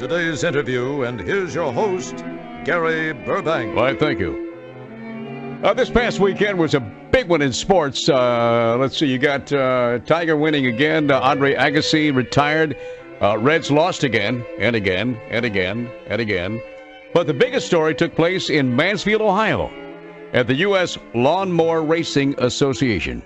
today's interview, and here's your host, Gary Burbank. Why, thank you. This past weekend was a big one in sports. Let's see, you got Tiger winning again. Andre Agassi retired. Reds lost again, and again, and again, and again. But the biggest story took place in Mansfield, Ohio, at the U.S. Mower Racing Association.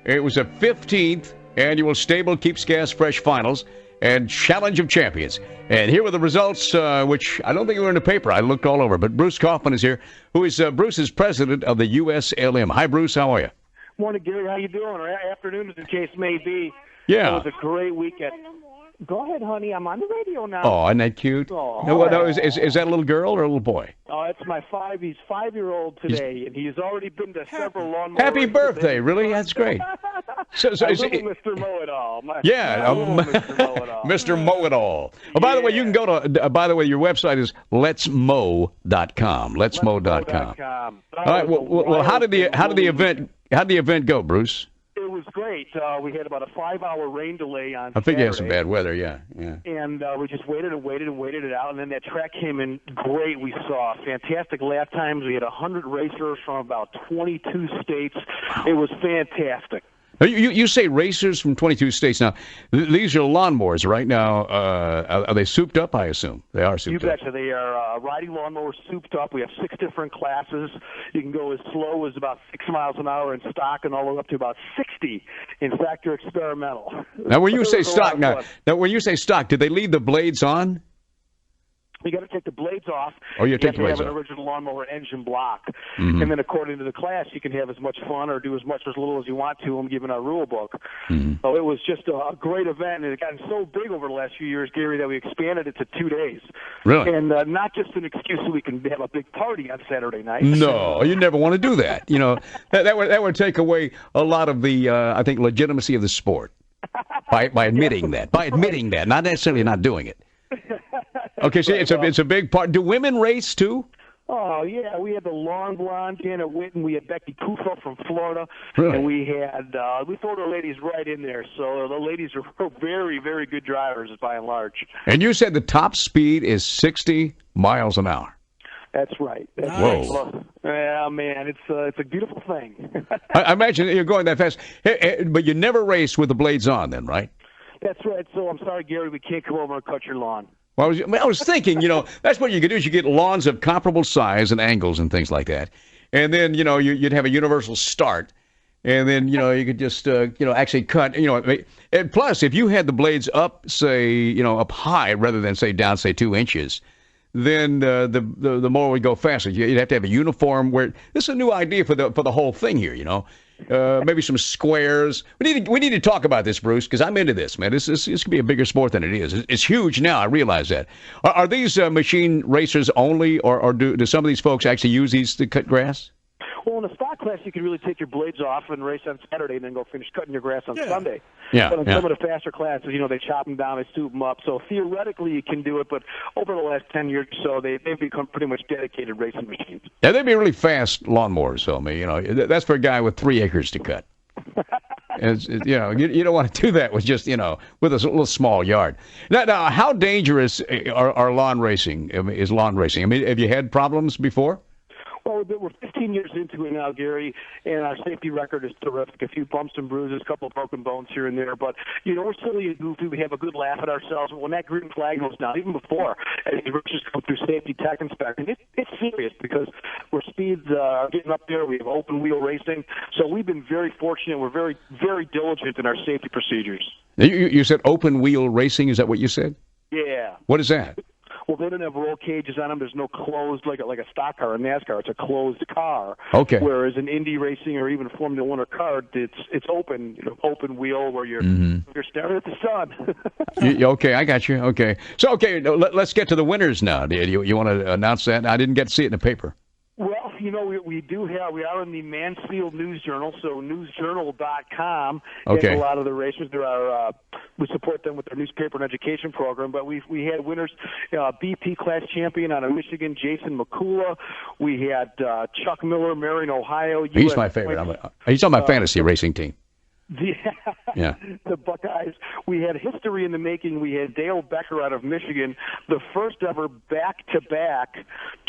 It was a 15th annual Stable Keeps Gas Fresh Finals and Challenge of Champions. And here were the results, which I don't think were in the paper. I looked all over. But Bruce Kaufman is here, who is Bruce is president of the USLM. Hi, Bruce. How are you? Morning, Gary. How you doing? Or afternoon, as the case may be. Yeah. It was a great weekend. Go ahead, honey. I'm on the radio now. Oh, isn't that cute? Oh, no, is that a little girl or a little boy? Oh, it's my He's 5-year-old today, and he's already been to several lawnmower Happy races. Birthday! Really, that's great. So is Mr. Mow-It-All. Mr. Mow-It-All. Mr. Mow-It-All. Oh, by the way, you can go to. By the way, your website is letsmow.com. Letsmow.com. All right. Well, how did the event go, Bruce? It was great. We had about a 5-hour rain delay on I think Saturday. you had some bad weather, yeah. And we just waited it out, and then that track came in great. We saw fantastic lap times. We had 100 racers from about 22 states. Wow. It was fantastic. You say racers from 22 states. Now, these are lawnmowers right now. Are they souped up, I assume? They are souped up. You betcha. They are riding lawnmowers souped up. We have 6 different classes. You can go as slow as about 6 miles an hour in stock and all the way up to about 60 in factor experimental. Now, when you say stock, when you say stock, did they leave the blades on? You got to take the blades off. Oh, you take the blades have off. an original lawnmower engine block, Mm-hmm. and then according to the class, you can have as much fun or do as much or as little as you want to them, given our rule book. Mm-hmm. So it was just a great event, and it got so big over the last few years, Gary, that we expanded it to 2 days. Really? And not just an excuse so we can have a big party on Saturday night. No, you never want to do that. You know, that would take away a lot of the I think legitimacy of the sport by admitting that. By admitting that, not necessarily not doing it. Okay, so it's a big part. Do women race too? Oh, yeah. We had the long blonde Janet Witten. We had Becky Kufel from Florida. Really? And we throw the ladies right in there. So the ladies are very, very good drivers by and large. And you said the top speed is 60 miles an hour. That's right. Nice. Whoa. Yeah, man, it's a beautiful thing. I imagine you're going that fast. But you never race with the blades on then, right? That's right. So I'm sorry, Gary, we can't come over and cut your lawn. Well, I was thinking, that's what you could do is you get lawns of comparable size and angles and things like that. And then, you'd have a universal start. And then, you could just, actually cut, And plus, if you had the blades up, say, up high rather than, say, down, say, 2 inches, then the mower would go faster. You'd have to have a uniform where this is a new idea for the whole thing here, maybe some squares. We need to talk about this, Bruce, because I'm into this, man. This could be a bigger sport than it is. It's huge now. I realize that. Are these machine racers only, or do some of these folks actually use these to cut grass? Well, in the stock class, you can really take your blades off and race on Saturday and then go finish cutting your grass on Sunday. Yeah, but in some of the faster classes, they chop them down, they soup them up. So theoretically, you can do it, but over the last 10 years or so, they've become pretty much dedicated racing machines. Yeah, they'd be really fast lawnmowers, so that's for a guy with 3 acres to cut. You don't want to do that with just, with a little small yard. Now, how dangerous are lawn racing? Is lawn racing? I mean, have you had problems before? Well, we're 15 years into it now, Gary, and our safety record is terrific. A few bumps and bruises, a couple of broken bones here and there, but, we're silly and goofy. We have a good laugh at ourselves. But when that green flag goes down, even before, and the racers come through safety tech inspection, it's serious because our speeds are getting up there. We have open wheel racing. So we've been very fortunate. We're very, very diligent in our safety procedures. You said open wheel racing? Is that what you said? Yeah. What is that? Well, they don't have roll cages on them. There's no closed, like a stock car, a NASCAR. It's a closed car. Okay. Whereas in Indy racing or even Formula One or car, it's open, open wheel where you're staring at the sun. Okay, I got you. Okay. So, let's get to the winners now. You want to announce that? I didn't get to see it in the paper. Well, we are in the Mansfield News Journal, so newsjournal.com. Okay. And a lot of the racers, we support them with their newspaper and education program, but we had winners, BP class champion out of Michigan, Jason McCullough. We had Chuck Miller, Marion, Ohio. He's my favorite. He's on my fantasy racing team. Yeah. Yeah. The Buckeyes. We had history in the making. We had Dale Becker out of Michigan, the first ever back-to-back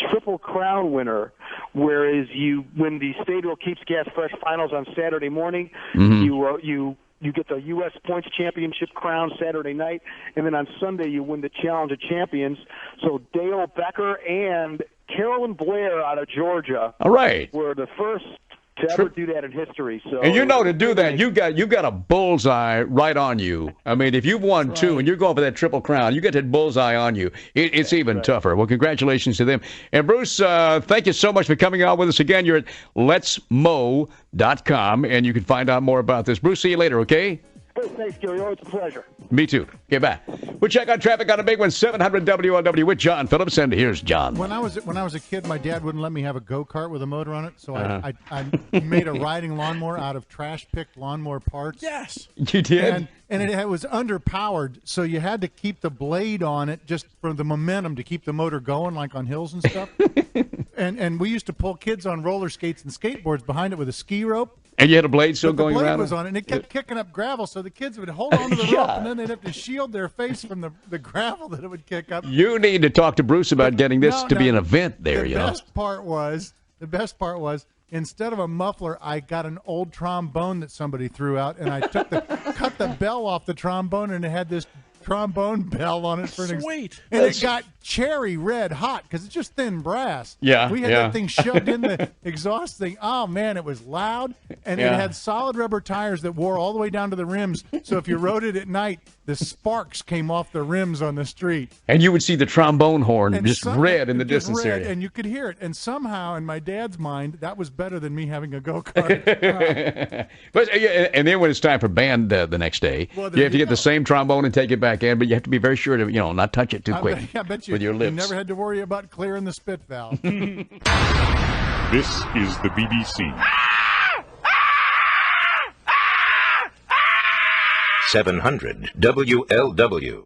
Triple Crown winner, whereas when the Stadial Keeps Gas Fresh finals on Saturday morning, you get the U.S. Points Championship crown Saturday night, and then on Sunday you win the Challenge of Champions. So Dale Becker and Carolyn Blair out of Georgia were the first to ever do that in history. So, and to do that, you got a bullseye right on you. I mean, if you've won two and you're going for that Triple Crown, you got that bullseye on you. It's even tougher. Well, congratulations to them. And Bruce, thank you so much for coming on with us again. You're at letsmow.com, and you can find out more about this. Bruce, see you later, okay? Hey, thanks, Gary. Always a pleasure. Me too. Get back. We'll check on traffic on a big one, 700 WLW with John Phillips, and here's John. When I was a kid, my dad wouldn't let me have a go-kart with a motor on it, so I made a riding lawnmower out of trash-picked lawnmower parts. Yes. You did? And it was underpowered, so you had to keep the blade on it just for the momentum to keep the motor going, like on hills and stuff. and we used to pull kids on roller skates and skateboards behind it with a ski rope. And you had a blade still going around? The blade was on it, and it kept kicking up gravel, so the kids would hold on to the rope, and then they'd have to shield their face from the gravel that it would kick up. You need to talk to Bruce about getting this to be an event there, The best part was, instead of a muffler, I got an old trombone that somebody threw out, and I cut the bell off the trombone, and it had this trombone bell on it for Sweet. And it got cherry red hot because it's just thin brass. Yeah, we had that thing shoved in the exhaust thing. Oh man, it was loud, and it had solid rubber tires that wore all the way down to the rims. So if you rode it at night, the sparks came off the rims on the street. And you would see the trombone horn just red in the distance area. And you could hear it. And somehow, in my dad's mind, that was better than me having a go-kart. But and then when it's time for band the next day, you have to get the same trombone and take it back in, but you have to be very sure to not touch it too quick with your lips. You never had to worry about clearing the spit valve. This is the BBC. 700 WLW.